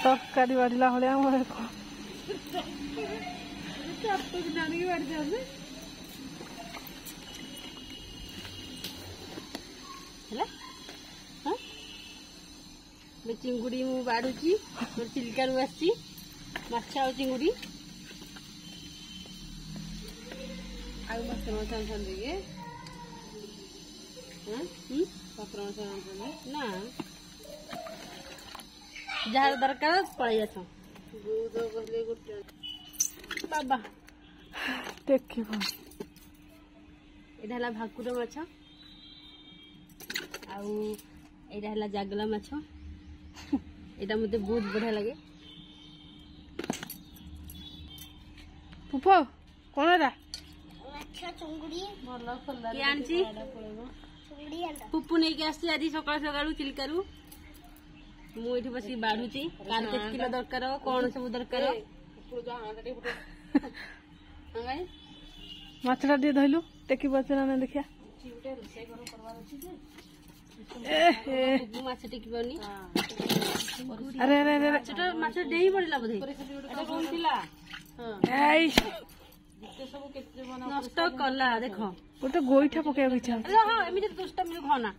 तरकारी बाड़िला भाया चिंगुड़ी मु बाढ़ुची चिलिका रू आसी माछ आ चिंगुड़ी आउ मस्त मछ आनते पत्र मछ ना जहाँ दरकार पलि आस गोटे बाबा देख एटा भाकुर माछ आउ एटा जागला माछ एटा मते बहुत बढ़िया लगे पुपो कौन है पुपु नहीं के आसी आज सकाल सकाल चिलिकारु मुझे बस बाढ़ुची कार के किलो दरकार कौन सब दरकार माछटा टे धरलु टेकी बचना ना देखिया माछ टेकी पानी अरे अरे अरे माछ डेई पड़ला बोधे नष्ट कला देख गोटे गोईठा पकेबा इच्छा हाँ एमती दुष्ट खाना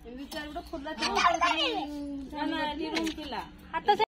हाथ